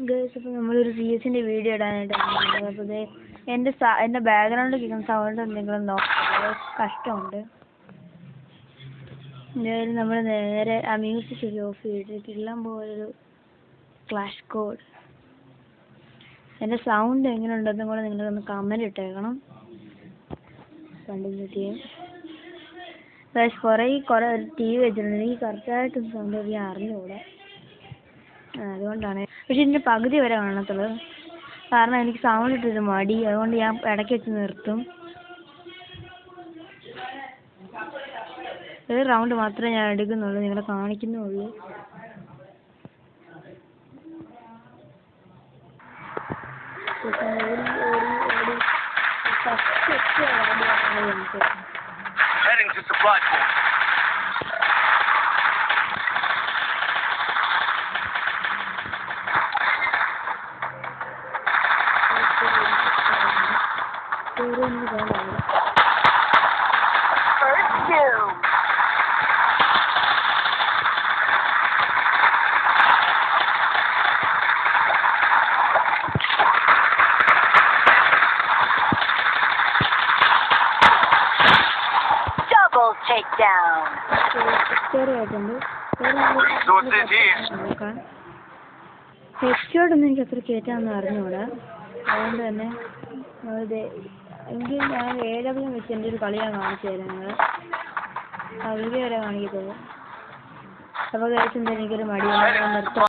Guys, അപ്പോൾ നമ്മളൊരു CS-ൻ്റെ video ഇടാനായിട്ടാണ്. അപ്പോൾ എൻ്റെ ബാക്ക്ഗ്രൗണ്ടിൽ കേൾക്കുന്ന സൗണ്ട് എന്തെങ്കിലും നോക്കാം, കഷ്ടമുണ്ട്. എന്തായാലും നമ്മൾ നേരെ ആ മ്യൂസിക് ഓഫ് ചെയ്തിട്ട് കിള്ളാൻ പോയൊരു ക്ലാഷ് കോഡ്. എൻ്റെ സൗണ്ട് എങ്ങനെ ഉണ്ടെന്നും കൂടെ നിങ്ങളൊന്ന് കമൻറ്റ് ഇട്ടേക്കണം. കണ്ടിന്യൂ ചെയ്യും. കുറേ TV വെച്ചിട്ടുണ്ട്, എനിക്ക് കറക്റ്റായിട്ട് സൗണ്ട് ഞാൻ അറിഞ്ഞുകൂടെ, അതുകൊണ്ടാണ്. പക്ഷെ ഇതിൻ്റെ പകുതി വരെ കാണത്തുള്ളൂ, കാരണം എനിക്ക് സൗണ്ട് ഇട്ടൊരു മടി, അതുകൊണ്ട് ഞാൻ ഇടയ്ക്ക് വെച്ച് നിർത്തും. ഒരു റൗണ്ട് മാത്രമേ ഞാൻ എടുക്കുന്നുള്ളൂ, നിങ്ങളെ കാണിക്കുന്നുള്ളൂ. Heading to supply point. First doom. Double takedown. Resources here. Headshot ഒന്നും എനിക്ക് അത്ര കയറ്റാമെന്ന് അറിഞ്ഞൂടാ, അതുകൊണ്ട് തന്നെ എങ്കിൽ ഞാൻ AW വെച്ച് എൻ്റെ ഒരു കളി ഞാൻ കാണിച്ചു തരാം. നിങ്ങൾ ആ വീഡിയോ വരെ കാണിക്കത്തുള്ളൂ. അപ്പോൾ കഴിച്ചെന്താ എനിക്കൊരു മടിയാണ് നിർത്താം.